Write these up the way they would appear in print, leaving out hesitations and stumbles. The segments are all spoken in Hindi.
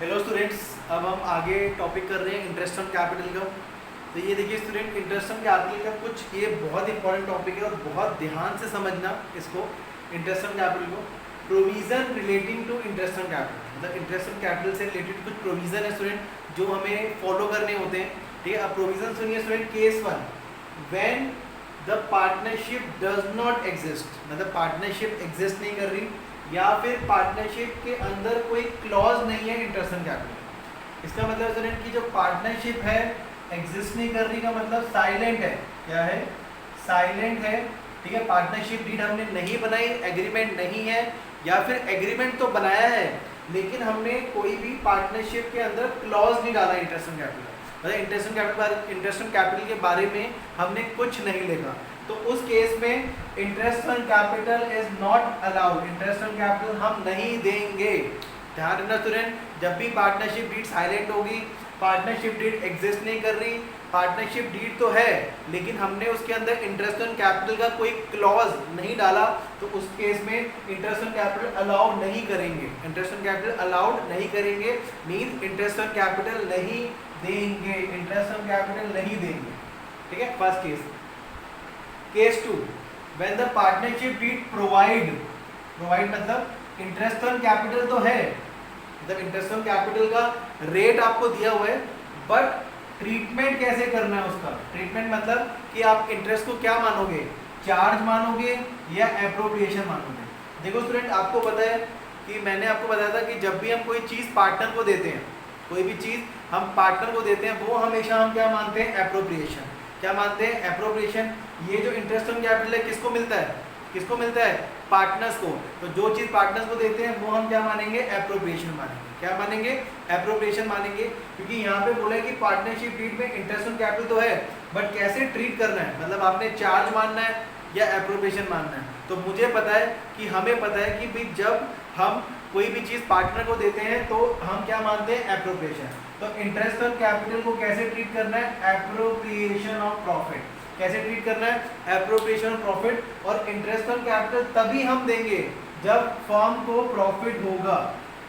हेलो स्टूडेंट्स, अब हम आगे टॉपिक कर रहे हैं इंटरेस्ट ऑन कैपिटल का। तो ये देखिए स्टूडेंट, इंटरेस्ट ऑन कैपिटल का कुछ ये बहुत इंपॉर्टेंट टॉपिक है और बहुत ध्यान से समझना इसको। इंटरेस्ट ऑन कैपिटल को provision relating to interest on capital, मतलब इंटरेस्ट ऑन कैपिटल से रिलेटेड कुछ प्रोविज़न है स्टूडेंट जो हमें फॉलो करने होते हैं। ठीक है, अब प्रोविज़न सुनिए student. Case 1, when the partnership does not exist, मतलब पार्टनरशिप एग्जिस्ट नहीं कर रही या फिर पार्टनरशिप के अंदर कोई क्लॉज नहीं है इंटरेस्ट ऑन कैपिटल। इसका मतलब स्टूडेंट की जो पार्टनरशिप है एग्जिस्ट नहीं कर रही का मतलब साइलेंट है। क्या है? साइलेंट है। ठीक है, पार्टनरशिप डीड हमने नहीं बनाई, एग्रीमेंट नहीं है, या फिर एग्रीमेंट तो बनाया है लेकिन हमने कोई भी पार्टनरशिप के अंदर क्लॉज नहीं डाला इंटरेस्ट ऑन कैपिटल, मतलब इंटरेस्ट ऑन कैपिटल के बारे में हमने कुछ नहीं लिखा। तो उस केस में interest on capital is not allowed, interest on capital हम नहीं देंगे। ध्यान रखना स्टूडेंट, जब भी पार्टनरशिप डीड साइलेंट होगी, पार्टनरशिप डीड एग्जिस्ट नहीं कर रही, पार्टनरशिप डीड तो है लेकिन हमने उसके अंदर इंटरेस्ट ऑन कैपिटल का कोई क्लॉज नहीं डाला, तो उस केस में इंटरेस्ट ऑन कैपिटल अलाउड नहीं करेंगे। इंटरेस्ट ऑन कैपिटल अलाउड नहीं करेंगे मीन इंटरेस्ट ऑन कैपिटल नहीं देंगे, इंटरेस्ट ऑन कैपिटल नहीं देंगे। ठीक है, first case. Case 2, when the partnership deed provide मतलब इंटरेस्ट ऑन कैपिटल तो है, मतलब इंटरेस्ट ऑन कैपिटल का रेट आपको दिया हुआ है, बट ट्रीटमेंट कैसे करना है उसका। ट्रीटमेंट मतलब कि आप इंटरेस्ट को क्या मानोगे, चार्ज मानोगे या एप्रोप्रिएशन मानोगे। देखो स्टूडेंट, आपको पता है कि मैंने आपको बताया था कि जब भी हम कोई चीज़ पार्टनर को देते हैं, कोई भी चीज़ हम पार्टनर को देते हैं, वो हमेशा हम क्या मानते हैं, एप्रोप्रिएशन। क्या मानते हैं, एप्रोप्रिएशन। ये जो इंटरेस्ट ऑन कैपिटल है किसको मिलता है, किसको मिलता है, पार्टनर्स को। तो जो चीज़ पार्टनर्स को देते हैं वो हम क्या मानेंगे, एप्रोप्रिएशन मानेंगे। क्या मानेंगे, एप्रोप्रिएशन मानेंगे, क्योंकि यहाँ पे बोला है कि पार्टनरशिप डीड में इंटरेस्ट ऑन कैपिटल तो है बट कैसे ट्रीट करना है, मतलब आपने चार्ज मानना है या एप्रोप्रिएशन मानना है। तो मुझे पता है कि हमें पता है कि भाई जब हम कोई भी चीज़ पार्टनर को देते हैं तो हम क्या मानते हैं, एप्रोप्रिएशन। तो इंटरेस्ट ऑन कैपिटल को कैसे ट्रीट करना है, एप्रोप्रिएशन ऑफ प्रॉफिट। कैसे ट्रीट करना है, एप्रोप्रिएशन ऑफ प्रॉफिट। और इंटरेस्ट ऑन कैपिटल तभी हम देंगे जब फर्म को प्रॉफिट होगा।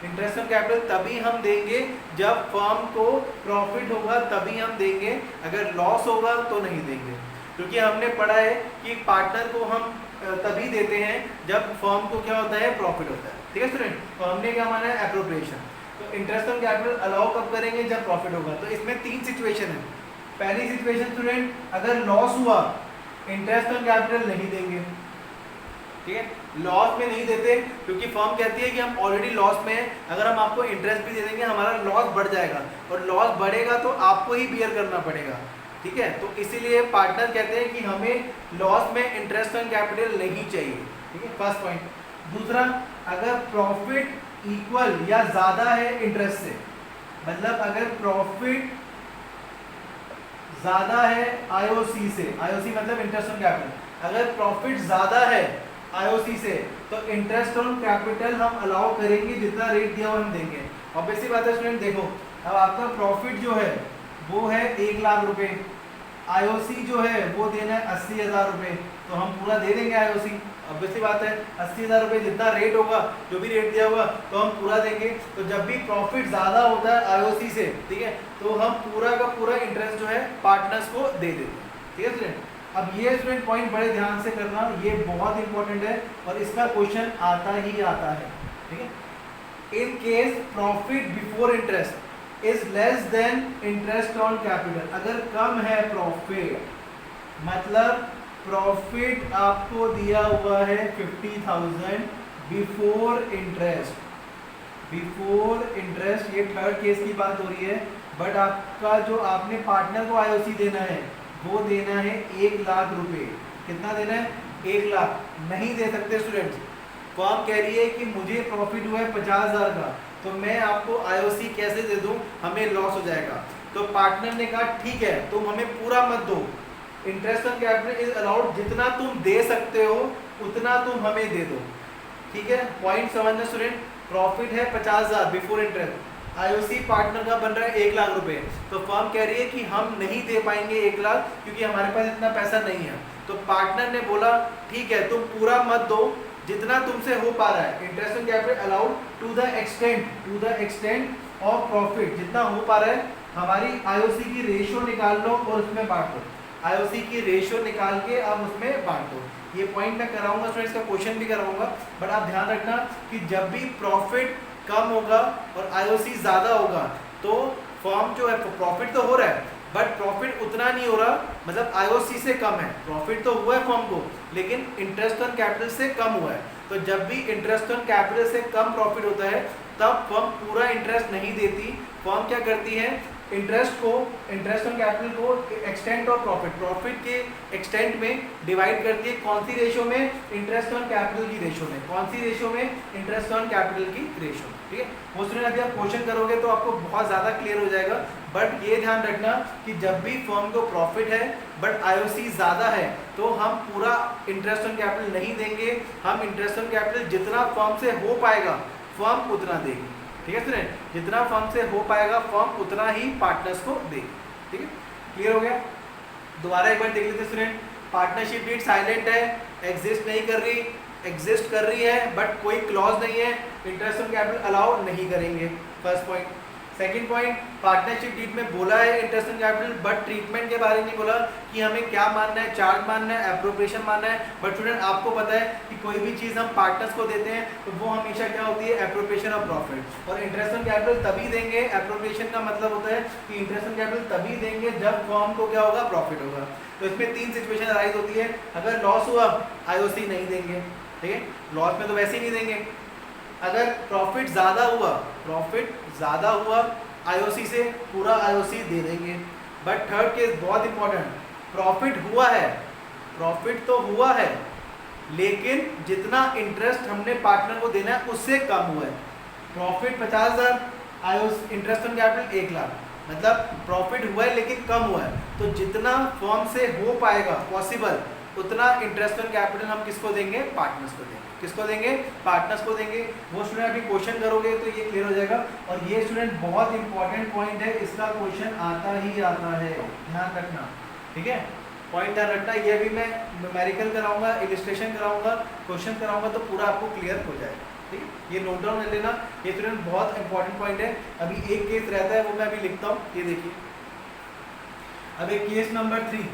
इंटरेस्ट ऑन कैपिटल तभी हम देंगे जब फर्म को प्रॉफिट होगा, तभी हम देंगे। अगर लॉस होगा तो नहीं देंगे, क्योंकि हमने पढ़ा है कि पार्टनर को हम तभी देते हैं जब फर्म को क्या होता है, प्रॉफिट होता है। ठीक है स्टूडेंट, तो हमने क्या माना है, एप्रोप्रिएशन। तो इंटरेस्ट ऑन कैपिटल अलाउ कब करेंगे, जब प्रॉफिट होगा। तो इसमें 3 सिचुएशन है। पहली सिचुएशन स्टूडेंट, अगर लॉस हुआ इंटरेस्ट ऑन कैपिटल नहीं देंगे। ठीक है, लॉस में नहीं देते क्योंकि फर्म कहती है कि हम ऑलरेडी लॉस में हैं, अगर हम आपको इंटरेस्ट भी दे देंगे हमारा लॉस बढ़ जाएगा, और लॉस बढ़ेगा तो आपको ही बियर करना पड़ेगा। ठीक है, तो इसीलिए पार्टनर कहते हैं कि हमें लॉस में इंटरेस्ट ऑन कैपिटल नहीं चाहिए। ठीक है, फर्स्ट पॉइंट। दूसरा, अगर प्रॉफिट इक्वल या ज़्यादा है इंटरेस्ट से, मतलब अगर प्रॉफिट ज़्यादा है आईओसी से, आईओसी मतलब इंटरेस्ट ऑन कैपिटल, अगर प्रॉफिट ज़्यादा है आईओसी से तो इंटरेस्ट ऑन कैपिटल हम अलाउ करेंगे, जितना रेट दिया हुआ हम देंगे। ऑब्वियसली बात है स्टूडेंट, देखो अब आपका प्रॉफिट जो है वो है 1 लाख रुपए, आईओसी जो है वो देना है 80,000 रुपये, तो हम पूरा दे देंगे आईओसी। ऑब्वियसली बात है 80,000 रुपये जितना रेट होगा, जो भी रेट दिया होगा तो हम पूरा देंगे। तो जब भी प्रॉफिट ज़्यादा होता है आईओसी से, ठीक है, तो हम पूरा का पूरा इंटरेस्ट जो है पार्टनर्स को दे देते हैं। ठीक है स्टूडेंट, अब ये स्टूडेंट पॉइंट बड़े ध्यान से करना, ये बहुत इंपॉर्टेंट है और इसका क्वेश्चन आता ही आता है। ठीक है, in case profit before interest is less than interest on capital, अगर कम है प्रॉफिट, मतलब प्रॉफिट आपको दिया हुआ है 50,000 बिफोर इंटरेस्ट, बिफोर इंटरेस्ट, ये थर्ड केस की बात हो रही है, बट आपका जो आपने पार्टनर को आईओसी देना है वो देना है 1 लाख रुपए। कितना देना है, 1 लाख। नहीं दे सकते स्टूडेंट्स, फर्म कह रही है कि मुझे प्रॉफिट हुआ है 50,000 का, तो मैं आपको आईओसी कैसे दे दूं, हमें लॉस हो जाएगा। तो पार्टनर ने कहा ठीक है तुम हमें पूरा मत दो, interest on capital is allowed, जितना तुम दे सकते हो उतना तुम हमें दे दो। ठीक है, पॉइंट समझना स्टूडेंट, प्रॉफिट है 50,000 बिफोर इंटरेस्ट, आईओसी पार्टनर का बन रहा है 1 लाख रुपए, तो फर्म कह रही है कि हम नहीं दे पाएंगे 1 लाख क्योंकि हमारे पास इतना पैसा नहीं है। तो पार्टनर ने बोला ठीक है तुम पूरा मत दो, जितना तुमसे हो पा रहा है, interest on capital allowed to the extent of profit जितना हो पा रहा है हमारी आईओसी की रेशियो निकाल लो और उसमें बांट दो। आईओसी की रेशियो निकाल के आप उसमें बांट दो। ये पॉइंट मैं कराऊंगा स्टूडेंट्स, का क्वेश्चन भी कराऊंगा, बट आप ध्यान रखना कि जब भी प्रॉफिट कम होगा और आईओसी ज्यादा होगा तो फर्म जो है, प्रॉफिट तो हो रहा है बट प्रॉफिट उतना नहीं हो रहा, मतलब आईओसी से कम है। प्रॉफिट तो हुआ है फर्म को लेकिन इंटरेस्ट ऑन कैपिटल से कम हुआ है। तो जब भी इंटरेस्ट ऑन कैपिटल से कम प्रॉफिट होता है तब फर्म पूरा इंटरेस्ट नहीं देती। फर्म क्या करती है, इंटरेस्ट ऑन कैपिटल को एक्सटेंट ऑफ प्रॉफिट के एक्सटेंट में डिवाइड करती है। कौन सी रेशियो में, इंटरेस्ट ऑन कैपिटल की रेशियो में। कौन सी रेशियो में, इंटरेस्ट ऑन कैपिटल की रेशियो में। ठीक है, वो स्टूडेंट अभी आप क्वेश्चन करोगे तो आपको बहुत ज्यादा क्लियर हो जाएगा। बट ये ध्यान रखना कि जब भी फर्म को प्रॉफिट है बट आईओसी ज्यादा है तो हम पूरा इंटरेस्ट ऑन कैपिटल नहीं देंगे। हम इंटरेस्ट ऑन कैपिटल जितना फर्म से हो पाएगा फर्म उतना देगी। ठीक है स्टूडेंट, जितना फर्म से हो पाएगा फर्म उतना ही पार्टनर्स को देगी। ठीक है, क्लियर हो गया। दोबारा एक बार देख लेते स्टूडेंट। पार्टनरशिप डीड साइलेंट है, एग्जिस्ट नहीं कर रही, एग्जिस्ट कर रही है बट कोई क्लॉज नहीं है, इंटरेस्ट ऑन कैपिटल अलाउ नहीं करेंगे। First point. Second point, partnership deed में बोला है interest on capital but treatment के बारे में नहीं बोला कि हमें क्या मानना है, चार्ज मानना है, एप्रोप्रिएशन मानना है। बट स्टूडेंट आपको पता है कि कोई भी चीज़ हम पार्टनर्स को देते हैं तो वो हमेशा क्या होती है, एप्रोप्रिएशन ऑफ प्रॉफिट। और इंटरेस्ट ऑन कैपिटल तभी देंगे, एप्रोप्रिएशन का मतलब होता है कि इंटरेस्ट ऑन कैपिटल तभी देंगे जब फर्म को क्या होगा, प्रॉफिट होगा। तो इसमें तीन सिचुएशन अराइज होती है। अगर लॉस हुआ आईओसी नहीं देंगे, ठीक है, लॉस में तो वैसे ही नहीं देंगे। अगर प्रॉफिट ज़्यादा हुआ आईओसी से पूरा आईओसी दे देंगे। बट थर्ड केस बहुत इंपॉर्टेंट, प्रॉफिट हुआ है, प्रॉफिट तो हुआ है लेकिन जितना इंटरेस्ट हमने पार्टनर को देना है उससे कम हुआ है। Profit 50,000, IOC interest on capital 1 lakh, मतलब प्रॉफिट हुआ है लेकिन कम हुआ है। तो जितना फर्म से हो पाएगा पॉसिबल उतना इंटरेस्ट ऑन कैपिटल हम किसको देंगे, पार्टनर्स को देंगे। किसको देंगे, पार्टनर्स को देंगे। वो स्टूडेंट अभी क्वेश्चन करोगे तो ये क्लियर हो जाएगा। और ये स्टूडेंट बहुत इंपॉर्टेंट पॉइंट है, इसका क्वेश्चन आता ही आता है, ध्यान रखना। ठीक है, पॉइंट ध्यान रखना। ये भी मैं न्यूमेरिकल कराऊंगा, इलिस्ट्रेशन कराऊंगा, क्वेश्चन कराऊंगा तो पूरा आपको क्लियर हो जाएगा। ठीक है, ये नोट डाउन कर लेना, ये स्टूडेंट बहुत इंपॉर्टेंट पॉइंट है। अभी एक केस रहता है वो मैं अभी लिखता हूँ, ये देखिए। अब एक केस नंबर 3,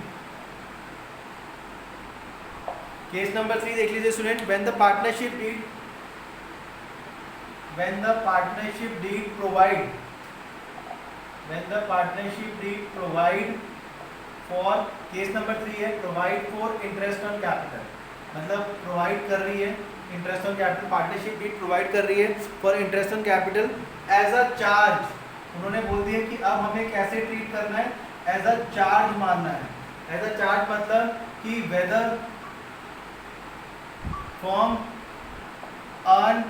केस नंबर 3 देख लीजिए student. When the partnership deed provide for, case number 3 है, provide for interest on capital, मतलब प्रोवाइड कर रही है interest on capital. Partnership deed provide कर रही है for interest on capital as a charge. उन्होंने बोल दिया कि अब हमें कैसे ट्रीट करना है, एज अ चार्ज मानना है। एज अ चार्ज मतलब कि वेदर फर्म अर्न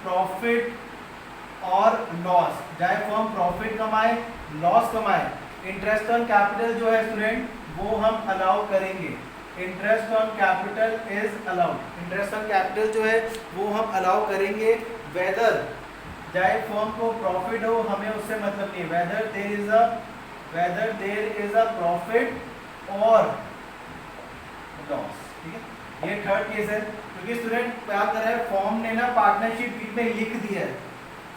प्रॉफिट और लॉस, चाहे फर्म प्रॉफिट कमाए लॉस कमाए, इंटरेस्ट ऑन कैपिटल जो है स्टूडेंट वो हम अलाउ करेंगे। Interest on capital is allowed, interest on capital जो है वो हम अलाउ करेंगे वेदर, चाहे फर्म को प्रॉफिट हो, हमें उससे मतलब नहीं, whether there is a profit और लॉस। ठीक है, ये थर्ड केस है। क्योंकि स्टूडेंट क्या कर रहा है, फर्म ने ना पार्टनरशिप डीड में लिख दिया है,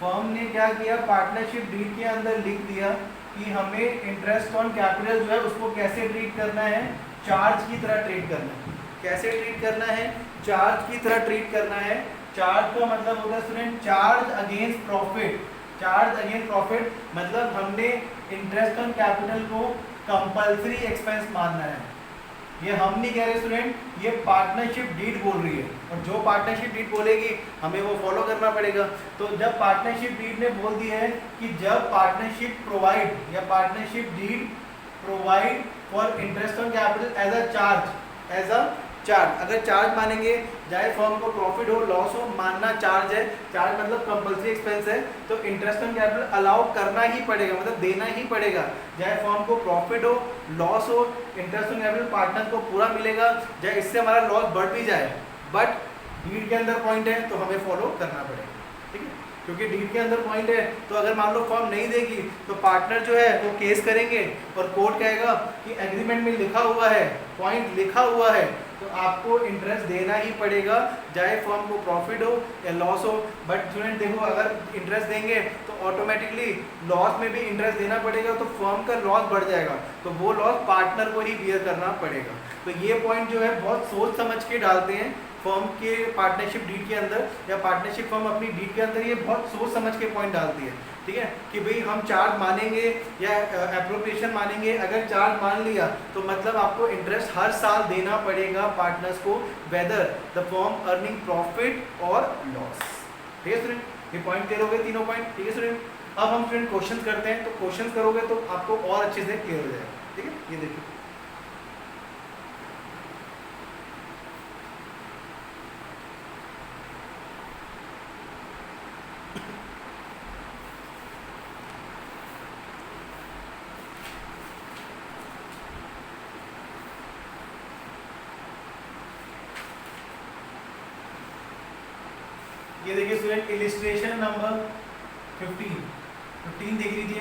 फर्म ने क्या किया, पार्टनरशिप डीड के अंदर लिख दिया कि हमें इंटरेस्ट ऑन कैपिटल जो है उसको कैसे ट्रीट करना है, चार्ज की तरह ट्रीट करना है। कैसे ट्रीट करना है, चार्ज की तरह ट्रीट करना है। चार्ज का मतलब होता है student charge against profit. Charge against profit मतलब हमने इंटरेस्ट ऑन कैपिटल को कंपल्सरी एक्सपेंस मानना है। ये हम नहीं कह रहे स्टूडेंट, ये पार्टनरशिप डीड बोल रही है, और जो पार्टनरशिप डीड बोलेगी हमें वो फॉलो करना पड़ेगा। तो जब पार्टनरशिप डीड ने बोल दिया है कि जब पार्टनरशिप प्रोवाइड या partnership deed provide for interest on capital as a charge, अगर चार्ज मानेंगे, चाहे फर्म को प्रॉफिट हो लॉस हो, मानना चार्ज है, चार्ज मतलब कंपल्सरी एक्सपेंस है, तो इंटरेस्ट ऑन कैपिटल अलाउ करना ही पड़ेगा, मतलब देना ही पड़ेगा। चाहे फर्म को प्रॉफिट हो लॉस हो, इंटरेस्ट ऑन कैपिटल पार्टनर को पूरा मिलेगा, चाहे इससे हमारा लॉस बढ़ भी जाए, बट डीड के अंदर पॉइंट है तो हमें फॉलो करना पड़ेगा। ठीक है, क्योंकि डीड के अंदर पॉइंट है, तो अगर मान लो फर्म नहीं देगी तो पार्टनर जो है वो केस करेंगे और कोर्ट कहेगा कि एग्रीमेंट में लिखा हुआ है, पॉइंट लिखा हुआ है तो आपको इंटरेस्ट देना ही पड़ेगा, चाहे फर्म को प्रॉफिट हो या लॉस हो। बट स्टूडेंट देखो, अगर इंटरेस्ट देंगे तो ऑटोमेटिकली लॉस में भी इंटरेस्ट देना पड़ेगा, तो फर्म का लॉस बढ़ जाएगा, तो वो लॉस पार्टनर को ही बियर करना पड़ेगा। तो ये पॉइंट जो है बहुत सोच समझ के डालते हैं फर्म के पार्टनरशिप डीड के अंदर, या पार्टनरशिप फर्म अपनी डीड के अंदर ये बहुत सोच समझ के पॉइंट डालती है, ठीक है, कि भाई हम चार्ज मानेंगे या एप्रोप्रिएशन मानेंगे। अगर चार्ज मान लिया तो मतलब आपको इंटरेस्ट हर साल देना पड़ेगा पार्टनर्स को, whether the firm earning profit और लॉस। ठीक है स्टूडेंट, ये पॉइंट क्लियर हो गए, तीनों पॉइंट। ठीक है स्टूडेंट, अब हम स्टूडेंट क्वेश्चन करते हैं, तो क्वेश्चन करोगे तो आपको और अच्छे से क्लियर हो जाएगा। ठीक है, ये देखिए ये देखिए स्टूडेंट, इलिस्ट्रेशन नंबर 15 देख लीजिए,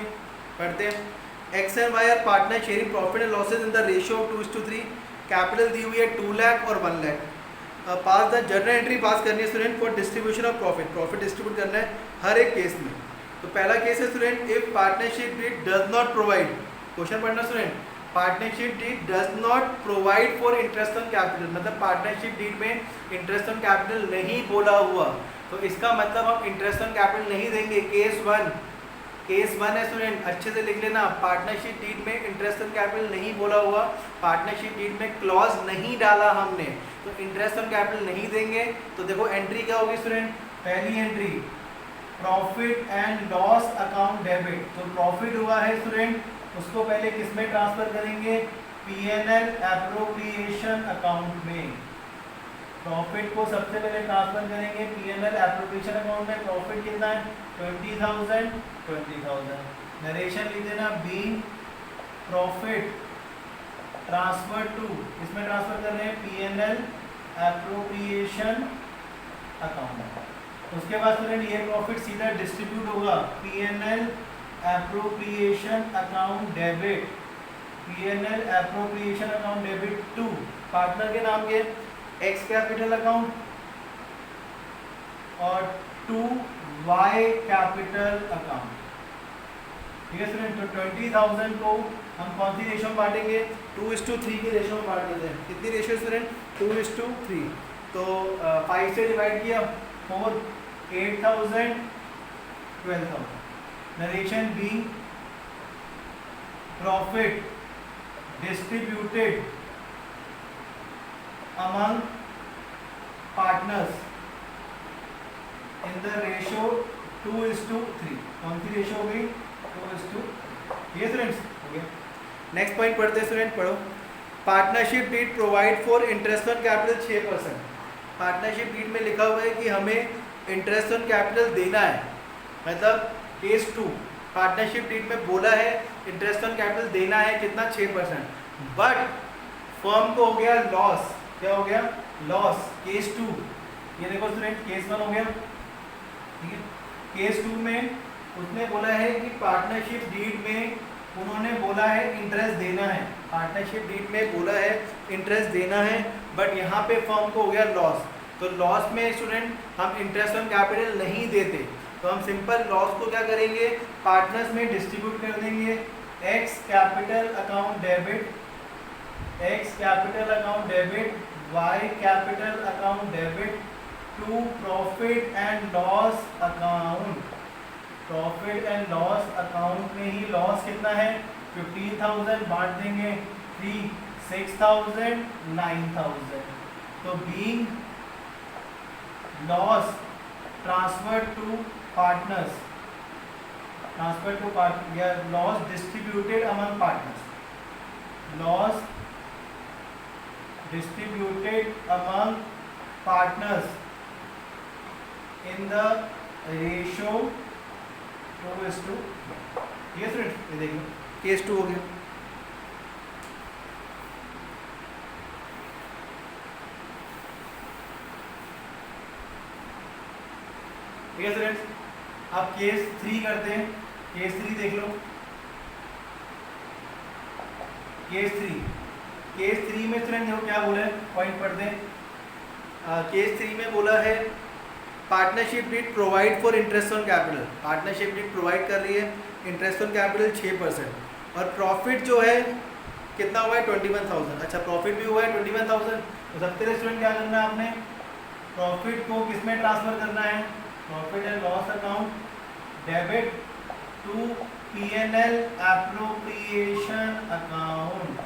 पढ़ते हैं। X and y are partner sharing profit and losses in the ratio of 2:3। Capital दी हुई है 2 लाख और 1 lakh. Pass the journal entry pass करनी है student for distribution of profit, profit distribute करना है हर एक केस में। तो पहला केस है student, if partnership deed does not provide, question पढ़ना student, partnership deed does not provide for interest on capital, मतलब पार्टनरशिप डीड में इंटरेस्ट ऑन कैपिटल नहीं बोला हुआ, तो इसका मतलब हम इंटरेस्ट ऑन कैपिटल नहीं देंगे। केस वन है स्टूडेंट, अच्छे से लिख लेना, पार्टनरशिप डीड में इंटरेस्ट ऑन कैपिटल नहीं बोला हुआ, पार्टनरशिप डीड में क्लॉज नहीं डाला हमने, तो इंटरेस्ट ऑन कैपिटल नहीं देंगे। तो देखो एंट्री क्या होगी स्टूडेंट, पहली entry profit and loss account debit, तो प्रॉफिट हुआ है स्टूडेंट, उसको पहले किस में ट्रांसफर करेंगे, पीएनएल एप्रोप्रिएशन अकाउंट में। प्रॉफिट को सबसे पहले ट्रांसफर करेंगे पीएनएल एप्रोप्रिएशन अकाउंट में। प्रॉफिट कितना है, 20,000। नरेशन लिख देना, बीइंग प्रॉफिट ट्रांसफर टू, इसमें ट्रांसफर कर रहे हैं पीएनएल एप्रोप्रिएशन अकाउंट। उसके बाद स्टूडेंट ये प्रॉफिट सीधा डिस्ट्रीब्यूट होगा, PNL appropriation account debit, PNL appropriation account debit to partner के नाम के एक्स कैपिटल अकाउंट और टू वाई कैपिटल अकाउंट। ठीक है स्टूडेंट, तो 20,000 को हम कौन सी रेशो में बांटेंगे, 2:3 की रेशो में बांट देते हैं। कितनी रेशो स्टूडेंट, 2:3। तो 5 से डिवाइड किया 4, 8,000, 12,000। Narration B, profit distributed among partners in the ratio 2:3। कौन सी रेशियो हो गई, 2:3। ये स्टूडेंट्स हो गया। नेक्स्ट पॉइंट पढ़ते हैं स्टूडेंट, पढ़ो। Partnership deed provide for interest on capital 6%। Partnership deed में लिखा हुआ है कि हमें इंटरेस्ट ऑन कैपिटल देना है, मतलब केस 2 पार्टनरशिप डीड में बोला है इंटरेस्ट ऑन कैपिटल देना है कितना, 6%। बट फर्म को हो गया लॉस, क्या हो गया, लॉस, केस 2। ये देखो स्टूडेंट, केस 1 हो गया, ठीक है। केस 2 में उसने बोला है कि पार्टनरशिप डीड में उन्होंने बोला है इंटरेस्ट देना है, पार्टनरशिप डीड में बोला है इंटरेस्ट देना है, बट यहाँ पे फर्म को हो गया लॉस। तो लॉस में स्टूडेंट हम इंटरेस्ट ऑन कैपिटल नहीं देते, तो हम सिंपल लॉस को क्या करेंगे, पार्टनर्स में डिस्ट्रीब्यूट कर देंगे। X capital account debit, X capital account debit, Y capital account debit to profit and loss account. Profit and loss account में ही लॉस कितना है, 15,000 बांट देंगे 3, 6,000, 9,000। तो being loss transfer to partners, transfer to partner या loss distributed among partners, loss distributed among partners in the ratio 2:3। ये स्टूडेंट ये देखिए केस 2 हो गया। ठीक है स्टूडेंट, अब केस 3 करते हैं। केस 3 देख लो, केस 3 केस 3 में स्टूडेंट देखो क्या बोला है, पॉइंट पढ़ते हैं। केस 3 में बोला है partnership deed provide for interest on capital. Partnership deed provide कर रही है इंटरेस्ट ऑन कैपिटल 6% और प्रॉफिट जो है कितना हुआ है 21,000। अच्छा प्रॉफिट भी हुआ है 21,000। तो सबसे पहले स्टूडेंट क्या करना है आपने, प्रॉफिट को किस में ट्रांसफर करना है, profit and loss account debit to P&L appropriation account.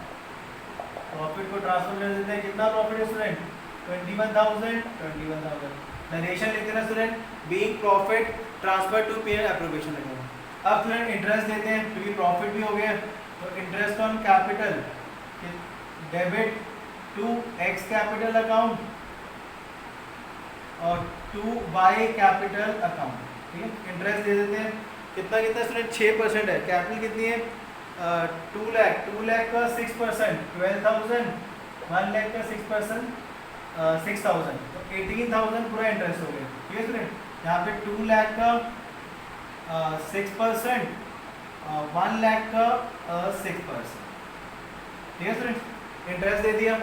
Profit को ट्रांसफर कर देते हैं, कितना प्रॉफिट है स्टूडेंट 21,000। नरेशन लिखते हैं student, being profit transfer to P&L appropriation account. अब स्टूडेंट इंटरेस्ट देते हैं क्योंकि प्रॉफिट भी हो गया, तो interest on capital debit to X capital account और टू वाई कैपिटल अकाउंट। ठीक है, इंटरेस्ट दे देते हैं, कितना कितना स्टूडेंट 6% है, कैपिटल कितनी है 2 लाख का 6% 12,000, 1 लाख का 6% 6,000, तो 18,000 पूरा इंटरेस्ट हो गया। ठीक है स्टूडेंट, यहाँ पे 2 लाख का 6%, 1 लाख का 6%। ठीक है स्टूडेंट, इंटरेस्ट दे दिया,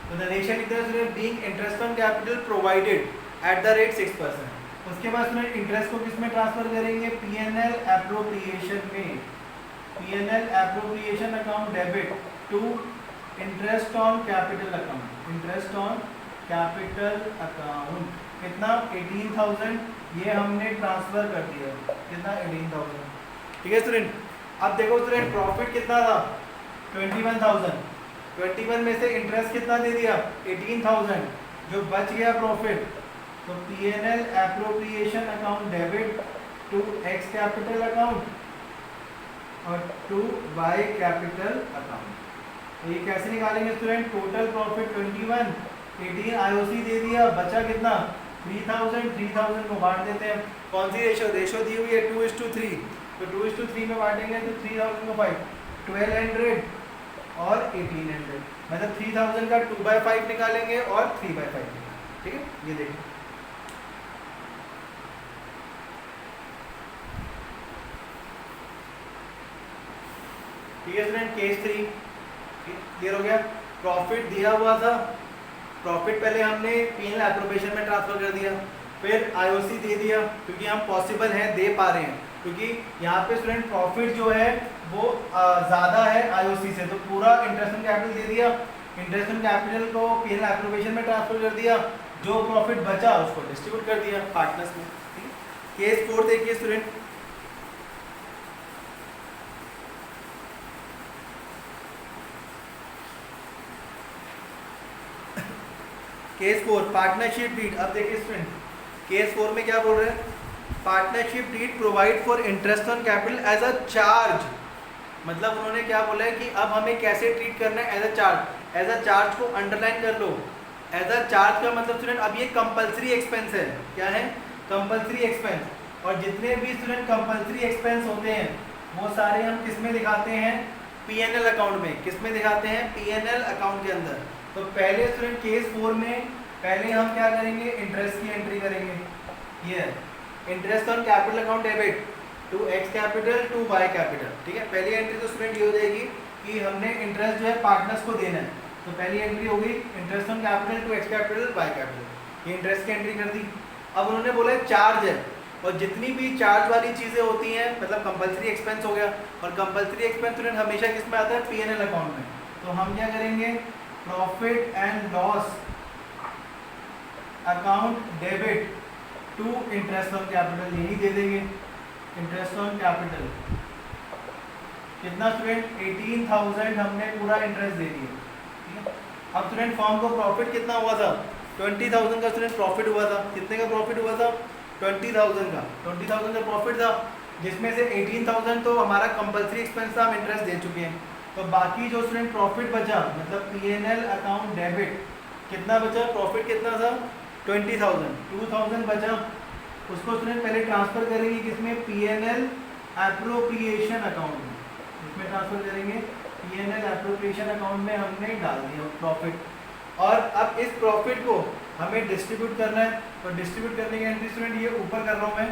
तो नरेशन लिखते हैं student being interest on capital provided at the rate 6%। उसके बाद स्टूडेंट इंटरेस्ट को किस में ट्रांसफर करेंगे, P&L एप्रोप्रिएशन में, P&L appropriation account debit to interest on capital account, interest on capital account. कितना 18,000, ये हमने ट्रांसफर कर दिया, कितना 18,000। ठीक है स्टूडेंट, अब देखो स्टूडेंट प्रॉफिट कितना था 21,000, 21 में से इंटरेस्ट कितना दे दिया 18,000, जो बच गया प्रॉफिट, तो P&L appropriation account debit to X capital account और टू वाई कैपिटल अकाउंट। तो ये कैसे निकालेंगे स्टूडेंट, टोटल प्रॉफिट 21, 18 आईओसी दे दिया, बचा कितना 3,000, 3,000 को बांट देते हैं। कौन सी रेशो दी हुई है 2:3, तो 2:3 में बांटेंगे तो 3,000 को 5, 1,200 और 1,800, मतलब 3,000 का 2/5 निकालेंगे और 3/5 निकालेंगे। ठीक है, ये देखिए ठीक है स्टूडेंट, केस 3 क्लियर हो गया। प्रॉफिट दिया हुआ था, प्रॉफिट पहले हमने P&L एप्रोप्रिएशन में ट्रांसफर कर दिया, फिर आईओसी दे दिया क्योंकि हम पॉसिबल है दे पा रहे हैं, क्योंकि यहाँ पे स्टूडेंट प्रॉफिट जो है वो ज़्यादा है आईओसी से, तो पूरा इंटरेस्ट ऑन कैपिटल दे दिया, इंटरेस्ट ऑन कैपिटल को P&L एप्रोप्रिएशन में ट्रांसफर कर दिया, जो प्रॉफिट बचा उसको डिस्ट्रीब्यूट कर दिया पार्टनर्स में। केस 4 देखिए स्टूडेंट, केस 4 पार्टनरशिप डीड। अब देखिए स्टूडेंट केस 4 में क्या बोल रहे हैं, partnership deed provide for interest on capital as a charge. मतलब उन्होंने क्या बोला है कि अब हमें कैसे ट्रीट करना है, as a charge. As a charge को अंडरलाइन कर लो, एज अ चार्ज का मतलब स्टूडेंट अब ये कंपलसरी एक्सपेंस है। क्या है, कंपलसरी एक्सपेंस। और जितने भी स्टूडेंट कंपलसरी एक्सपेंस होते हैं वो सारे हम किस में दिखाते हैं, P&L अकाउंट में। किस में दिखाते हैं, P&L अकाउंट के अंदर। तो पहले स्टूडेंट केस 4 में पहले हम क्या करेंगे, इंटरेस्ट की एंट्री करेंगे। ये interest on capital account debit to X capital to Y capital. ठीक है, पहली एंट्री तो स्टूडेंट ये हो जाएगी कि हमने इंटरेस्ट जो है पार्टनर्स को देना है, तो पहली एंट्री होगी interest on capital to X capital Y capital. ये इंटरेस्ट की एंट्री कर दी। अब उन्होंने बोला चार्ज है, और जितनी भी चार्ज वाली चीज़ें होती हैं मतलब कंपलसरी एक्सपेंस हो गया, और कंपलसरी एक्सपेंस स्टूडेंट हमेशा किस में आता है, P&L अकाउंट में। तो हम क्या करेंगे, profit and loss account debit to interest on capital, यही दे देंगे इंटरेस्ट ऑन कैपिटल। कितना स्टूडेंट 18,000 हमने पूरा इंटरेस्ट दे दिया। ठीक है, अब स्टूडेंट फॉर्म को प्रॉफिट कितना हुआ था, 20,000 का स्टूडेंट प्रॉफिट हुआ था। कितने का प्रॉफिट हुआ था, 20,000 का। 20,000 का प्रॉफिट था, जिसमें से 18,000 तो हमारा कंपलसरी एक्सपेंस था, हम इंटरेस्ट दे चुके हैं। तो बाकी जो स्टूडेंट प्रॉफिट बचा मतलब P&L अकाउंट डेबिट, कितना बचा, प्रॉफिट कितना था 20,000, 2,000 बचा, उसको स्टूडेंट पहले ट्रांसफर करेंगे किसमें, P&L एप्रोप्रिएशन अकाउंट में। इसमें ट्रांसफर करेंगे P&L एप्रोप्रिएशन अकाउंट में, हमने डाल दिया प्रॉफिट। और अब इस प्रॉफिट को हमें डिस्ट्रीब्यूट करना है, तो डिस्ट्रीब्यूट करने की एंट्री स्टूडेंट ये ऊपर कर रहा हूँ मैं,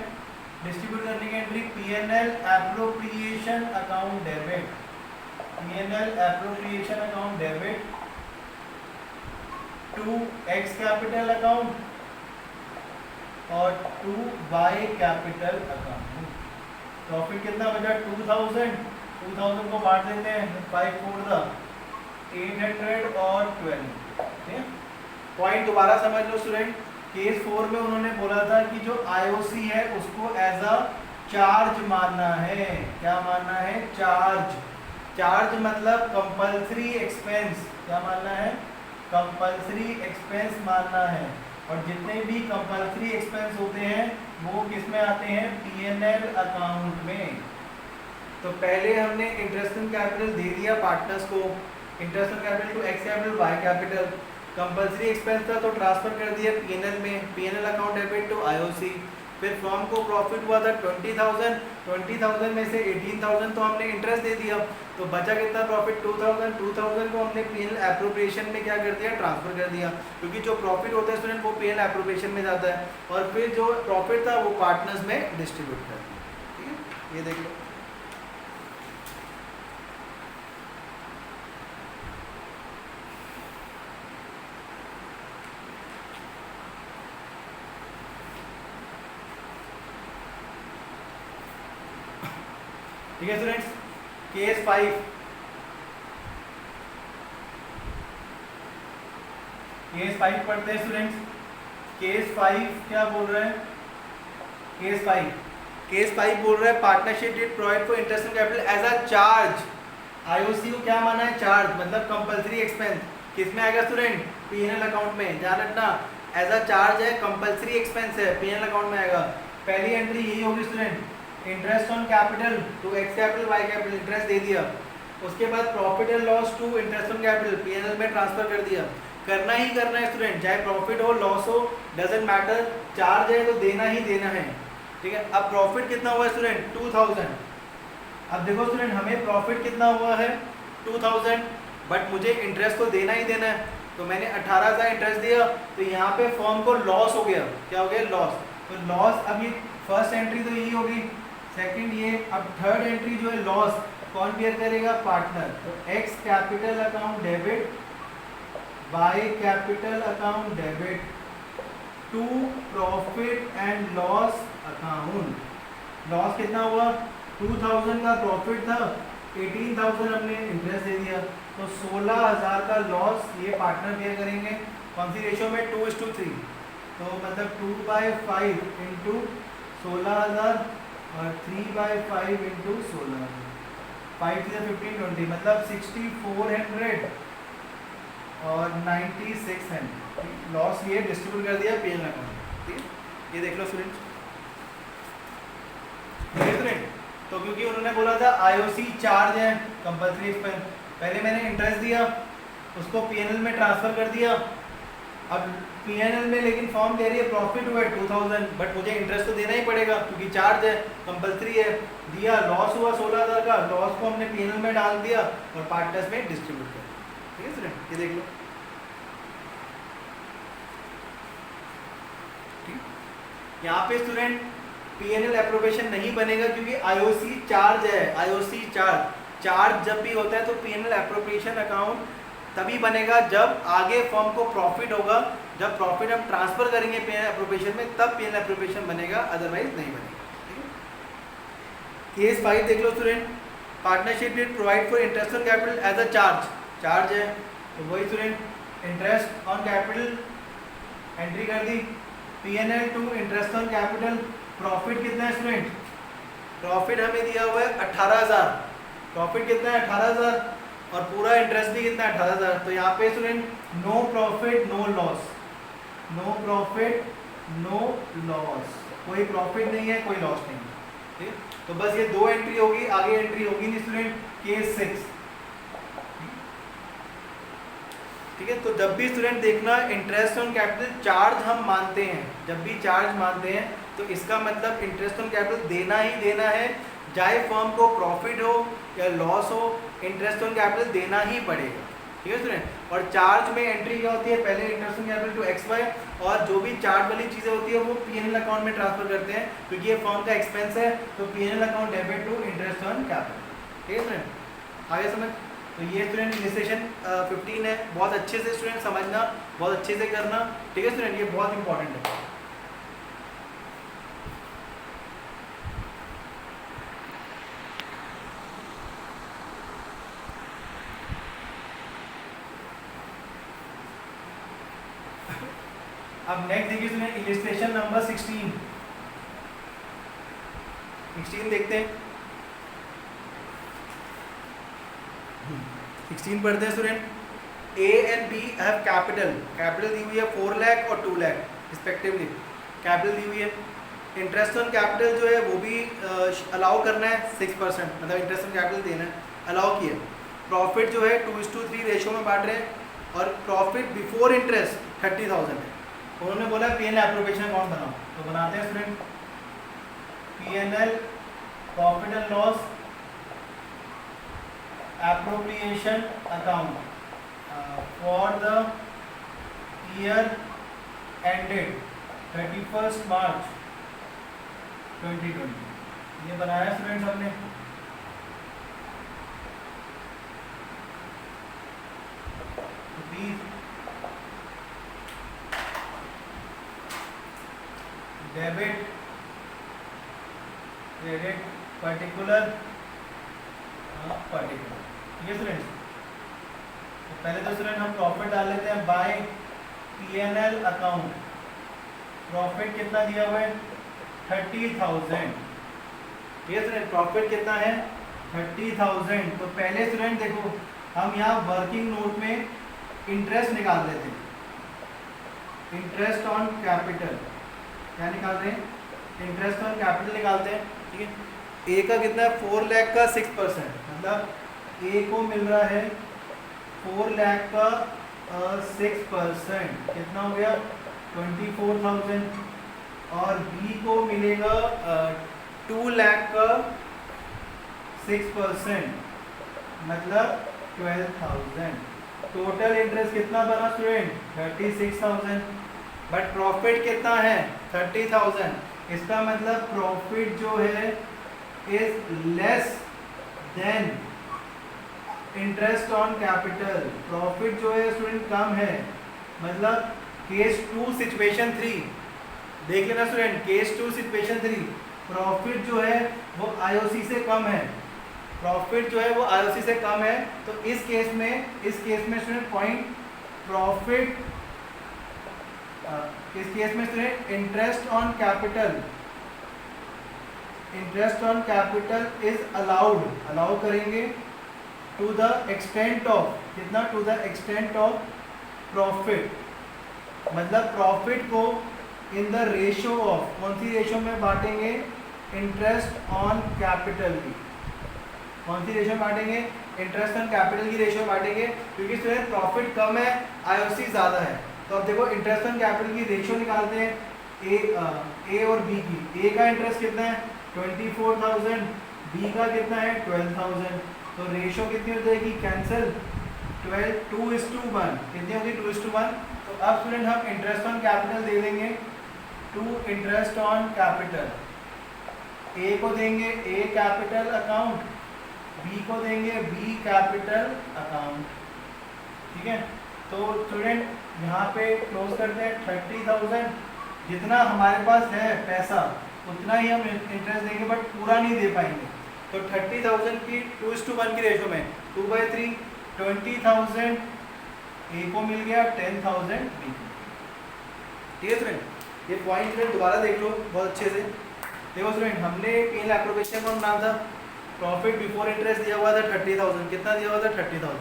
डिस्ट्रीब्यूट करने की entry P&L appropriation account debit, P&L appropriation account debit to X capital account और to Y capital account. Profit कितना बचा 2000 को बांट देते हैं 5 4 800 और 12। पॉइंट दोबारा समझ लो स्टूडेंट, केस 4 में उन्होंने बोला था कि जो आईओसी है उसको एज अ चार्ज मानना है। क्या मानना है? चार्ज। चार्ज मतलब कंपल्सरी एक्सपेंस। क्या मानना है? कंपल्सरी एक्सपेंस मानना है। और जितने भी कंपल्सरी एक्सपेंस होते हैं वो किस में आते हैं? पीएनएल अकाउंट में। तो पहले हमने इंटरेस्ट ऑन कैपिटल दे दिया पार्टनर्स को, interest on capital to X capital Y capital. Compulsory expense था तो ट्रांसफर कर दिया पीएनएल में, PNL account debit to IOC. फिर फर्म को प्रॉफिट हुआ था 20,000 में से 18,000 तो हमने इंटरेस्ट दे दिया, तो बचा कितना प्रॉफिट? 2,000 को हमने पीएनएल एप्रोप्रिएशन में क्या कर दिया? ट्रांसफर कर दिया, क्योंकि जो प्रॉफिट होता है स्टूडेंट वो पीएनएल एप्रोप्रिएशन में जाता है, और फिर जो प्रॉफिट था वो पार्टनर्स में डिस्ट्रीब्यूट कर दिया। ठीक है, ये देख लो। ठीक है स्टूडेंट्स, केस 5। केस 5 पढ़ते हैं स्टूडेंट्स। केस 5 क्या बोल रहा है? केस 5 बोल रहा है partnership did provide for interest on capital as a charge. IOC को क्या माना है? चार्ज, मतलब कंपल्सरी एक्सपेंस। किस में आएगा स्टूडेंट? पीएनएल अकाउंट में। ध्यान रखना, एज अ चार्ज है, कंपल्सरी एक्सपेंस है, पीएनएल अकाउंट में आएगा। पहली एंट्री यही होगी student, interest on capital to X capital Y capital, interest दे दिया। उसके बाद profit and loss to interest on capital, PNL में ट्रांसफर कर दिया। करना ही करना है स्टूडेंट, चाहे प्रॉफिट हो लॉस हो, डजंट मैटर, चार्ज है तो देना ही देना है। ठीक है, अब प्रॉफिट कितना हुआ स्टूडेंट? 2000। अब देखो स्टूडेंट, हमें प्रॉफिट कितना हुआ है? 2000, बट मुझे इंटरेस्ट तो देना ही देना है, तो मैंने 18,000 इंटरेस्ट दिया, तो यहाँ पे फर्म को लॉस हो गया। क्या हो गया? लॉस। तो लॉस, अब ये फर्स्ट एंट्री तो यही होगी, सेकंड ये, अब थर्ड एंट्री जो है लॉस, कौन बियर करेगा? पार्टनर। तो X capital account debit, Y capital account debit to profit and loss account. Loss कितना हुआ? 2000 का प्रॉफिट था, 18,000 हमने इंटरेस्ट दे दिया, तो 16,000 का लॉस ये पार्टनर बियर करेंगे। कौन सी रेशियो में? 2:3। तो मतलब 2/5 इंटू 16,000 और 3/5 इंटू 16,000, 5 से 15 20, मतलब 6400 और 9600 लॉस ये डिस्ट्रीब्यूट कर दिया पीएनएल अकाउंट। ठीक है, ये देख लो स्टूडेंट्स। तो क्योंकि उन्होंने बोला था आईओसी चार्ज है, कंपल्सरी एक्सपेंस, पहले मैंने इंटरेस्ट दिया, उसको पीएनएल में ट्रांसफर कर दिया। अब पीएनएल में लेकिन फॉर्म दे रही है प्रॉफिट हुआ 2000, बट मुझे इंटरेस्ट तो देना ही पड़ेगा क्योंकि चार्ज है, कंपल्सरी है, दिया। लॉस हुआ 16,000 का, लॉस को हमने पीएनएल में डाल दिया और पार्टनर्स में डिस्ट्रीब्यूट कर दिया। ठीक है स्टूडेंट, ये देख लो। यहाँ पे स्टूडेंट पीएनएल एप्रोप्रिएशन नहीं बनेगा क्योंकि आईओसी चार्ज है। आईओसी चार्ज जब भी होता है तो पीएनएल एप्रोप्रिएशन अकाउंट तभी बनेगा जब आगे फर्म को प्रॉफिट होगा, जब प्रॉफिट हम ट्रांसफर करेंगे पीएनएल एप्रोप्रिएशन में, तब पीएनएल एप्रोप्रिएशन बनेगा, अदरवाइज नहीं बनेगा। केस 5 देख लो student, partnership did provide for interest on capital as a charge है, तो वही student interest on capital entry कर दी, PNL to interest on capital. Profit कितना है स्टूडेंट? प्रॉफिट हमें दिया हुआ है 18,000, प्रॉफिट कितना है? 18,000, और पूरा इंटरेस्ट भी कितना है? 18,000। तो यहाँ पे student no profit no loss, no profit no loss, कोई प्रॉफिट नहीं है, कोई लॉस नहीं है। ठीक, तो बस ये दो एंट्री होगी, आगे एंट्री होगी नहीं स्टूडेंट। केस 6। ठीक है, तो जब भी स्टूडेंट देखना इंटरेस्ट ऑन कैपिटल चार्ज हम मानते हैं, जब भी चार्ज मानते हैं तो इसका मतलब इंटरेस्ट ऑन कैपिटल देना ही देना है, चाहे फर्म को प्रॉफिट हो या लॉस हो, इंटरेस्ट ऑन कैपिटल देना ही पड़ेगा। ठीक है स्टूडेंट, और चार्ज में एंट्री क्या होती है? पहले interest on capital to X Y, और जो भी चार्ज वाली चीज़ें होती है वो पीएनएल अकाउंट में ट्रांसफर करते हैं क्योंकि ये फर्म का एक्सपेंस है, तो PNL account debit to interest on capital. ठीक है स्टूडेंट, आगे समझ। तो ये स्टूडेंट इलिस्ट्रेशन 15 है, बहुत अच्छे से स्टूडेंट समझना, बहुत अच्छे से करना, ठीक है स्टूडेंट, ये बहुत इंपॉर्टेंट है। अब नेक्स्ट देखिए स्टूडेंट इलिस्ट्रेशन नंबर 16 देखते हैं। 16 पढ़ते हैं student. A and B have capital दी हुई है 4 लाख और 2 लाख रिस्पेक्टिवली, कैपिटल दी हुई है। इंटरेस्ट ऑन कैपिटल जो है वो भी अलाउ करना है 6%, मतलब इंटरेस्ट ऑन कैपिटल देना है, अलाउ किया। प्रॉफिट जो है 2:3 रेशियो में बांट रहे हैं और प्रॉफिट बिफोर इंटरेस्ट 30,000 है। उन्होंने बोला P&L एप्रोप्रिएशन अकाउंट बनाओ, तो बनाते हैं student. P&L profit and loss appropriation account for the year ended 31 मार्च 2020। ये बनाया स्टूडेंट हमने। डेबिट क्रेडिट पर्टिकुलर ये स्टूडेंट्स, तो पहले तो स्टूडेंट हम प्रॉफिट डाल लेते हैं बाय P&L अकाउंट। प्रॉफिट कितना दिया हुआ है 30,000। ये स्टूडेंट प्रॉफिट कितना है 30,000। तो पहले स्टूडेंट देखो हम यहाँ वर्किंग नोट में इंटरेस्ट निकाल लेते हैं। इंटरेस्ट ऑन कैपिटल क्या निकाल रहे हैं, इंटरेस्ट ऑन कैपिटल निकालते हैं, ठीक है। ए का कितना है 4 लाख का 6%, मतलब ए को मिल रहा है 4 लाख का 6%, कितना हो गया 24,000। और बी को मिलेगा 2 लाख का 6%, मतलब 12,000। टोटल इंटरेस्ट कितना बना स्टूडेंट 36,000, बट प्रॉफिट कितना है 30,000। इसका मतलब प्रॉफिट जो है is less than interest on capital. Profit जो है स्टूडेंट कम है, मतलब केस 2 सिचुएशन 3 देख लेना स्टूडेंट। केस 2 सिचुएशन 3 प्रॉफिट जो है वो आईओसी से कम है, प्रॉफिट जो है वो आईओसी से कम है। तो इस केस में स्टूडेंट पॉइंट प्रॉफिट, इस केस में student interest on capital is allow करेंगे टू द एक्सटेंट ऑफ, कितना to the extent of profit, मतलब प्रॉफिट को इन द रेशियो ऑफ, कौन सी रेशियो में बांटेंगे इंटरेस्ट ऑन कैपिटल की, कौन सी रेशियो में बांटेंगे इंटरेस्ट ऑन कैपिटल की रेशियो बांटेंगे, क्योंकि स्टूडेंट प्रॉफिट कम है आईओसी ज़्यादा है। तो अब देखो इंटरेस्ट ऑन कैपिटल की रेशियो निकालते हैं ए और बी की। ए का इंटरेस्ट कितना है 24,000, बी का कितना है 12,000। तो रेशियो कितनी हो जाएगी कैंसिल, 2:1 कितनी होगी 2:1। तो अब स्टूडेंट हम इंटरेस्ट ऑन कैपिटल दे देंगे टू इंटरेस्ट ऑन कैपिटल। ए को देंगे ए कैपिटल अकाउंट, बी को देंगे बी कैपिटल अकाउंट, ठीक है। तो स्टूडेंट यहाँ पे क्लोज करते हैं 30,000। जितना हमारे पास है पैसा उतना ही हम इंटरेस्ट देंगे, बट पूरा नहीं दे पाएंगे। तो 30,000 की 2:1 की रेशो में 2/3 20,000 ए को मिल गया, 10,000 बी को। ठीक है स्टूडेंट, ये पॉइंट स्टूडेंट दोबारा देख लो बहुत अच्छे से। देखो स्टूडेंट हमने P&L एप्रोप्रिएशन कौन नाम था, प्रॉफिट बिफोर इंटरेस्ट दिया हुआ था 30,000, कितना दिया हुआ था 30,000।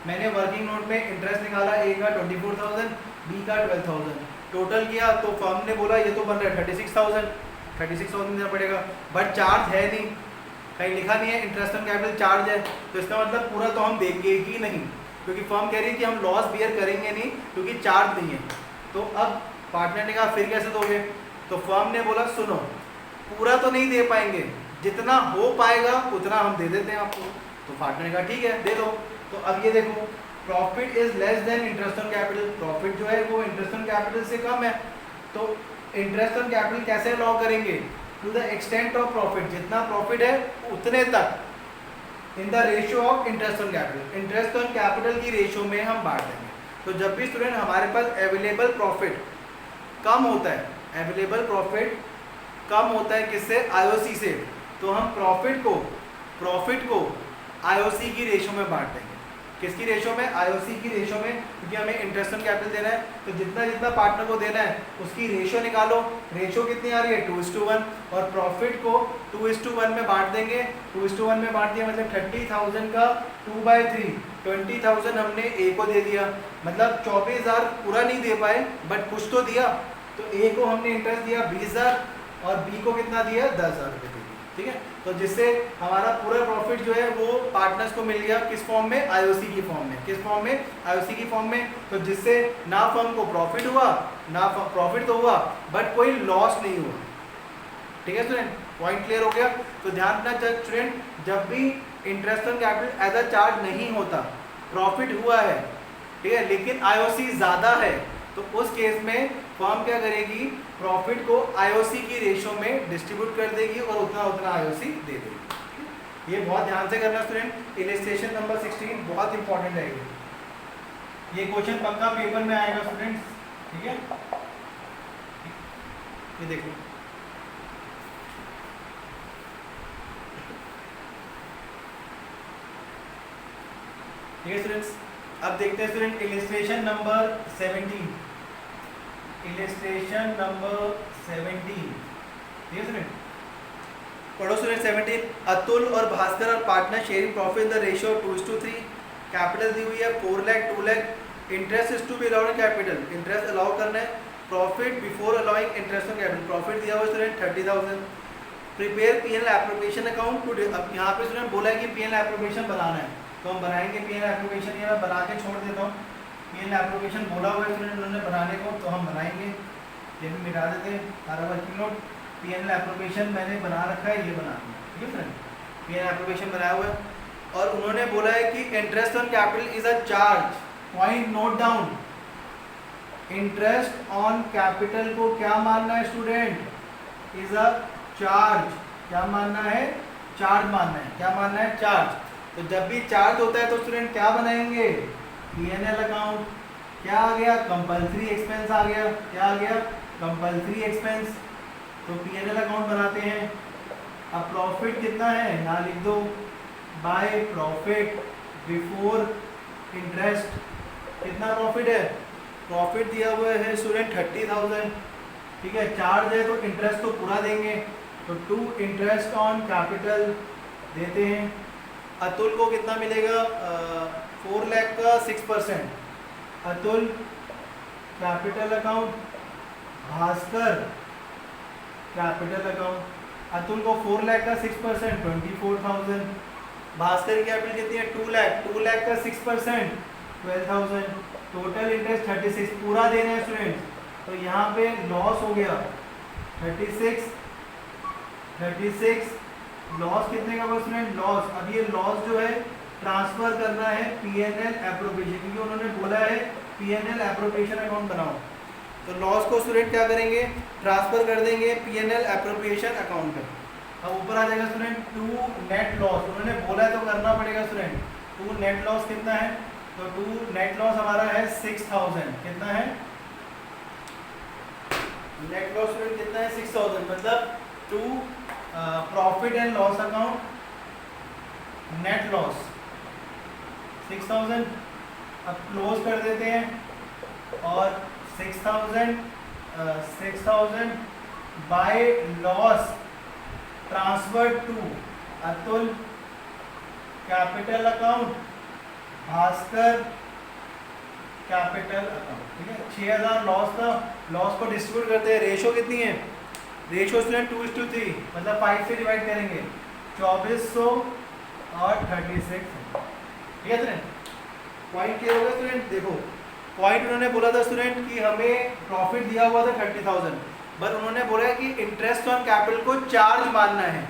मैंने वर्किंग नोट में इंटरेस्ट निकाला, ए का 24,000, बी का 12,000, टोटल किया तो फर्म ने बोला ये तो बन रहा है 36,000 देना पड़ेगा, बट चार्ज है नहीं, कहीं लिखा नहीं है इंटरेस्ट ऑन कैपिटल चार्ज है। तो इसका मतलब पूरा तो हम देंगे ही नहीं, क्योंकि फर्म कह रही है कि हम लॉस बियर करेंगे नहीं क्योंकि चार्ज नहीं है। तो अब पार्टनर ने कहा फिर कैसे दोगे, तो फर्म ने बोला सुनो पूरा तो नहीं दे पाएंगे, जितना हो पाएगा उतना हम दे देते हैं आपको। तो पार्टनर ने कहा ठीक है दे दो। तो अब ये देखो profit is less than interest on capital, profit जो है वो इंटरेस्ट ऑन कैपिटल से कम है। तो इंटरेस्ट ऑन कैपिटल कैसे अलाउ करेंगे, to the extent of profit, जितना प्रॉफिट है उतने तक in the ratio of interest on capital, interest on capital की रेशियो में हम बांट देंगे। तो जब भी स्टूडेंट हमारे पास अवेलेबल प्रॉफिट कम होता है, अवेलेबल प्रॉफिट कम होता है किससे, आईओसी से, तो हम प्रॉफिट को आईओसी की रेशियो में बांट देंगे। किसकी रेशियो में, आईओसी की रेशियो में, क्योंकि हमें इंटरेस्ट ऑन कैपिटल देना है, तो जितना जितना पार्टनर को देना है उसकी रेशियो निकालो। रेशियो कितनी आ रही है, 2:1, और प्रॉफिट को 2:1 में बांट देंगे। 2:1 में बांट दिया मतलब 30,000 का 2/3, 20,000 हमने ए को दे दिया, मतलब 24,000 पूरा नहीं दे पाए बट कुछ तो दिया। तो ए को हमने इंटरेस्ट दिया 20,000 और बी को कितना दिया, 10,000 रुपये दे दिया। ठीक है, तो जिससे हमारा पूरा प्रॉफिट जो है वो पार्टनर्स को मिल गया, किस फॉर्म में, आईओसी की फॉर्म में। किस फॉर्म में, आईओसी की फॉर्म में। तो जिससे ना फर्म को प्रॉफिट हुआ, ना प्रॉफिट तो हुआ बट कोई लॉस नहीं हुआ। ठीक है स्टूडेंट, पॉइंट क्लियर हो गया। तो ध्यान रखना स्टूडेंट, जब भी interest on capital as a charge नहीं होता, प्रॉफिट हुआ है, ठीक है, लेकिन आईओसी ज़्यादा है, तो उस केस में फर्म क्या करेगी, प्रॉफिट को आईओसी की रेशियो में डिस्ट्रीब्यूट कर देगी और उतना उतना आईओसी दे देगी। ये बहुत ध्यान से करना स्टूडेंट। इलस्ट्रेशन नंबर 16 बहुत इंपॉर्टेंट रहेगी, ये क्वेश्चन पक्का पेपर में आएगा स्टूडेंट्स। ठीक है, ये देखो, ठीक है स्टूडेंट्स। अब देखते हैं student illustration number 17, illustration number 17, ठीक है स्टूडेंट, पढ़ो स्टूडेंट 17। अतुल और भास्कर और partner sharing profit in the ratio 2:3, capital दी हुई है 4 lakh 2 lakh, interest is to be allowed in capital, interest allow करना है, profit before allowing interest on capital, profit दिया हुआ student 30,000, prepare PNL appropriation account too. अब यहाँ पे स्टूडेंट बोला है कि पीएनएल एप्रोप्रिएशन बनाना है, तो हम बनाएंगे पीएनएल एप्रोप्रिएशन। ये मैं बना के छोड़ देता हूँ, पीएनएल एप्रोप्रिएशन बोला हुआ है स्टूडेंट उन्होंने बनाने को, तो हम बनाएंगे। ये भी मिटा देते हैं, सारा वर्किंग नोट, पीएनएल एप्रोप्रिएशन मैंने बना रखा है, ये बना दिया। ठीक है फ्रेंड, पीएनएल एप्रोप्रिएशन बनाया हुआ है, और उन्होंने बोला है कि interest on capital is a charge. Point note down, interest on capital को क्या मानना है स्टूडेंट, इज अ चार्ज। क्या मानना है, चार्ज मानना है। क्या मानना है, चार्ज। तो जब भी चार्ज होता है तो स्टूडेंट क्या बनाएंगे, पीएनएल अकाउंट। क्या आ गया, कंपल्सरी एक्सपेंस आ गया। क्या आ गया, कंपल्सरी एक्सपेंस। तो पीएनएल अकाउंट बनाते हैं। अब प्रॉफिट कितना है, यहाँ लिख दो, बाय प्रॉफिट बिफोर इंटरेस्ट। कितना प्रॉफिट है, प्रॉफिट दिया हुआ है स्टूडेंट 30,000। ठीक है, चार्ज है तो इंटरेस्ट तो पूरा देंगे, तो टू इंटरेस्ट ऑन कैपिटल देते हैं। अतुल को कितना मिलेगा, 4 लाख का 6%। Atul capital account, Bhaskar capital account. Atul को 4 लाख का 6%, 24,000। भास्कर की कैपिटल कितनी है, 2 लाख, 2 लाख का 6%, 12,000। टोटल इंटरेस्ट 36 पूरा देना है स्टूडेंट। तो यहाँ पे लॉस हो गया 36 लॉस कितने का हुआ स्टूडेंट, लॉस। अब ये लॉस जो है ट्रांसफर करना है पीएनएल एप्रोप्रिएशन, क्योंकि उन्होंने बोला है पीएनएल एप्रोप्रिएशन अकाउंट बनाओ। तो लॉस को स्टूडेंट क्या करेंगे, ट्रांसफर कर देंगे पीएनएल एप्रोप्रिएशन अकाउंट में। अब ऊपर आ जाएगा स्टूडेंट टू नेट लॉस, उन्होंने बोला है तो करना पड़ेगा स्टूडेंट। टू नेट लॉस कितना है, तो टू नेट लॉस हमारा है 6,000। कितना है नेट लॉस स्टूडेंट, कितना है 6,000। मतलब to profit and loss account, net loss 6,000। अब क्लोज कर देते हैं, और 6,000 by loss transfer to Atul capital account, Bhaskar capital account. ठीक है, 6,000 लॉस था, लॉस को डिस्ट्रीब्यूट करते हैं। रेशो कितनी है, रेशो स्टूडेंट 2:3, मतलब 5 से डिवाइड करेंगे, 2400 और 36। ठीक है स्टूडेंट, पॉइंट क्लियर होगा स्टूडेंट। देखो पॉइंट उन्होंने बोला था स्टूडेंट कि हमें प्रॉफिट दिया हुआ था 30,000, बट उन्होंने बोला कि इंटरेस्ट ऑन कैपिटल को चार्ज मानना है।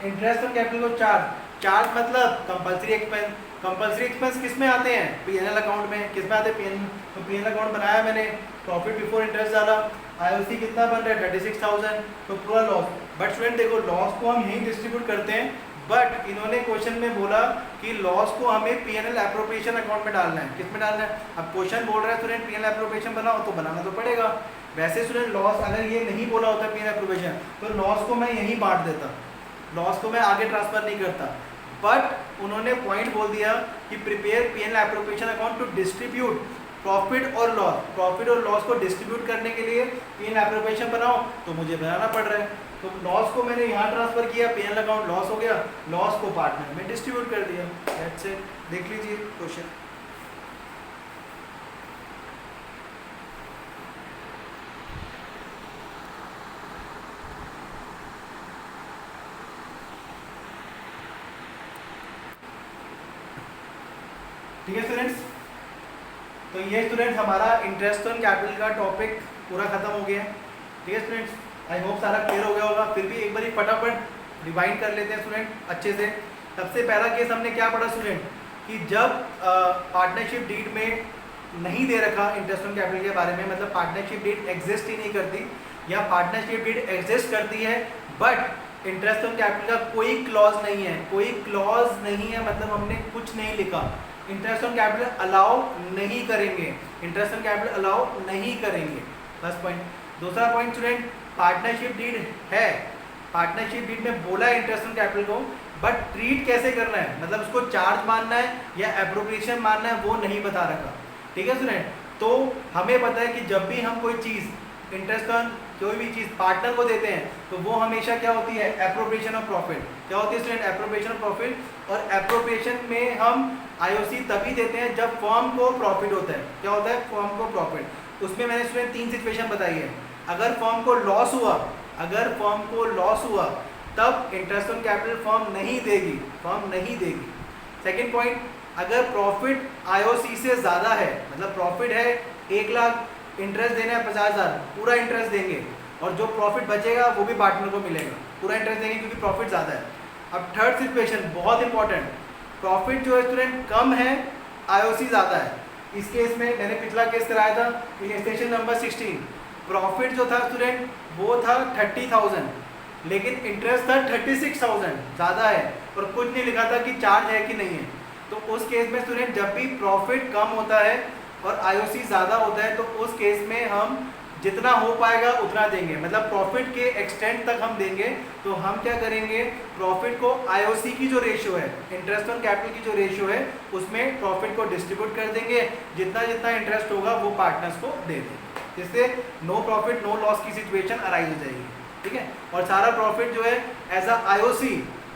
इंटरेस्ट ऑन कैपिटल को चार्ज मतलब कंपल्सरी एक्सपेंस। कंपल्सरी एक्सपेंस किस में आते हैं, पीएनएल अकाउंट में। किस में आते हैं, पीएनएल। तो पीएनएल अकाउंट बनाया मैंने, प्रॉफिट बिफोर इंटरेस्ट डाला, आईओसी कितना बन रहा है 36,000, तो पूरा लॉस। बट स्टूडेंट देखो लॉस को हम यहीं डिस्ट्रीब्यूट करते हैं बट इन्होंने क्वेश्चन में बोला कि लॉस को हमें पीएनएल एप्रोप्रिएशन अकाउंट में डालना है। किस में डालना है? अब क्वेश्चन बोल रहा है स्टूडेंट पीएनएल एप्रोप्रिएशन बनाओ, तो बनाना तो पड़ेगा। वैसे स्टूडेंट लॉस अगर ये नहीं बोला होता पीएनएल एप्रोप्रिएशन, तो लॉस को मैं यहीं बांट देता, लॉस को मैं आगे ट्रांसफर नहीं करता। बट उन्होंने पॉइंट बोल दिया कि prepare PNL appropriation account to distribute profit और लॉस, प्रॉफिट और लॉस को डिस्ट्रीब्यूट करने के लिए पीएनएल एप्रोप्रिएशन बनाओ, तो मुझे बनाना पड़ रहा है। तो लॉस को मैंने यहाँ ट्रांसफर किया, पीएनएल अकाउंट लॉस हो गया, लॉस को पार्टनर में डिस्ट्रीब्यूट कर दिया। That's it. देख लीजिए क्वेश्चन। ठीक है स्टूडेंट्स, तो ये स्टूडेंट्स हमारा इंटरेस्ट ऑन कैपिटल का टॉपिक पूरा खत्म हो गया है। ठीक है स्टूडेंट्स, आई होप सारा क्लियर हो गया होगा। फिर भी एक बार फटाफट रिवाइंड कर लेते हैं स्टूडेंट अच्छे से। सबसे पहला केस हमने क्या पढ़ा स्टूडेंट, कि जब पार्टनरशिप डीड में नहीं दे रखा इंटरेस्ट ऑन कैपिटल के बारे में, मतलब पार्टनरशिप डीड एग्जिस्ट ही नहीं करती, या पार्टनरशिप डीड एग्जिस्ट करती है बट इंटरेस्ट ऑन कैपिटल का कोई क्लॉज नहीं है, कोई क्लॉज नहीं है, मतलब हमने कुछ नहीं लिखा, इंटरेस्ट ऑन कैपिटल अलाउ नहीं करेंगे, इंटरेस्ट ऑन कैपिटल अलाउ नहीं करेंगे। First point. दूसरा पॉइंट स्टूडेंट, पार्टनरशिप डीड है, पार्टनरशिप डीड में बोला है इंटरेस्ट ऑन कैपिटल को, बट ट्रीट कैसे करना है, मतलब उसको चार्ज मानना है या एप्रोप्रिएशन मानना है, वो नहीं बता रखा। ठीक है स्टूडेंट, तो हमें पता है कि जब भी हम कोई चीज़ इंटरेस्ट ऑन कोई भी चीज़ पार्टनर को देते हैं तो वो हमेशा क्या होती है, एप्रोप्रिएशन ऑफ प्रॉफिट। क्या होती है स्टूडेंट? Appropriation of profit. और एप्रोप्रिएशन में हम आईओसी तभी देते हैं जब फर्म को प्रॉफिट होता है। क्या होता है? फर्म को प्रॉफिट। उसमें मैंने स्टूडेंट 3 सिचुएशन बताई है। अगर फर्म को लॉस हुआ, अगर फर्म को लॉस हुआ तब इंटरेस्ट ऑन कैपिटल फर्म नहीं देगी, फर्म नहीं देगी। सेकेंड पॉइंट, अगर प्रॉफिट आईओसी से ज़्यादा है, मतलब प्रॉफिट है 1 लाख, इंटरेस्ट देना है 50,000, पूरा इंटरेस्ट देंगे और जो प्रॉफिट बचेगा वो भी पार्टनर को मिलेगा, पूरा इंटरेस्ट देंगे क्योंकि प्रॉफिट ज़्यादा है। अब थर्ड सिचुएशन बहुत इंपॉर्टेंट, प्रॉफिट जो है स्टूडेंट कम है, आईओसी ज़्यादा है। इस केस में मैंने पिछला केस कराया था इलस्ट्रेशन नंबर 16, प्रॉफिट जो था स्टूडेंट वो था 30,000 लेकिन इंटरेस्ट था 36,000, ज़्यादा है और कुछ नहीं लिखा था कि चार्ज है कि नहीं है। तो उस केस में स्टूडेंट जब भी प्रॉफिट कम होता है और आईओसी ज़्यादा होता है तो उस केस में हम जितना हो पाएगा उतना देंगे, मतलब प्रॉफिट के एक्सटेंट तक हम देंगे। तो हम क्या करेंगे, प्रॉफिट को आईओसी की जो रेशियो है, इंटरेस्ट ऑन कैपिटल की जो रेशियो है, उसमें प्रॉफिट को डिस्ट्रीब्यूट कर देंगे, जितना जितना इंटरेस्ट होगा वो पार्टनर्स को दे देंगे, जिससे नो प्रॉफिट नो लॉस की सिचुएशन अराइज हो जाएगी। ठीक है, और सारा प्रॉफिट जो है as a IOC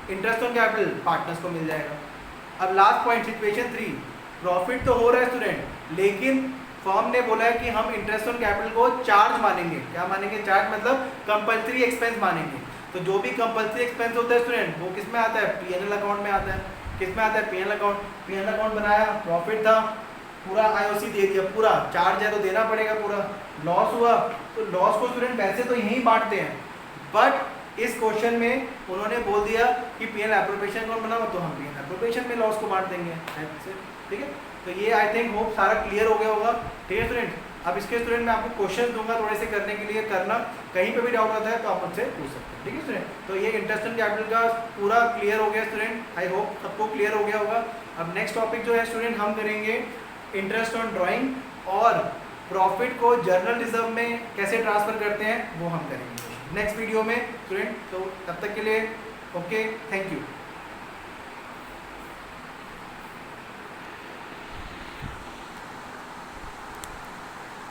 interest on capital partners को मिल जाएगा। अब लास्ट पॉइंट सिचुएशन 3, प्रॉफिट तो हो रहा है स्टूडेंट लेकिन फर्म ने बोला है कि हम इंटरेस्ट ऑन कैपिटल को चार्ज मानेंगे। क्या मानेंगे? चार्ज मतलब कंपल्सरी एक्सपेंस मानेंगे। तो जो भी कंपल्सरी एक्सपेंस होता है स्टूडेंट वो किस में आता है? पीएनएल अकाउंट में आता है। किस में आता है? PNL account. पीएनएल अकाउंट बनाया, प्रॉफिट था, पूरा आईओसी दे दिया, पूरा चार्ज है तो देना पड़ेगा पूरा। लॉस हुआ तो लॉस को स्टूडेंट पैसे तो यहीं बांटते हैं, बट इस क्वेश्चन में उन्होंने बोल दिया कि पीएनएल एप्रोप्रिएशन अकाउंट बनाओ तो हम पीएनएल एप्रोप्रिएशन में लॉस को बांट देंगे। ठीक है, तो ये आई थिंक होप सारा क्लियर हो गया होगा। ठीक है स्टूडेंट, अब इसके स्टूडेंट मैं आपको क्वेश्चन दूंगा थोड़े से करने के लिए, करना कहीं पे भी डाउट आता है तो आप मुझसे पूछ सकते हैं। ठीक है स्टूडेंट, तो ये इंटरेस्ट ऑन कैपिटल का पूरा क्लियर हो गया स्टूडेंट, आई होप सबको क्लियर हो गया होगा। अब नेक्स्ट टॉपिक जो है स्टूडेंट हम करेंगे इंटरेस्ट ऑन ड्राइंग और प्रॉफिट को जर्नल रिजर्व में कैसे ट्रांसफर करते हैं वो हम करेंगे नेक्स्ट वीडियो में स्टूडेंट। तो तब तक के लिए ओके, थैंक यू।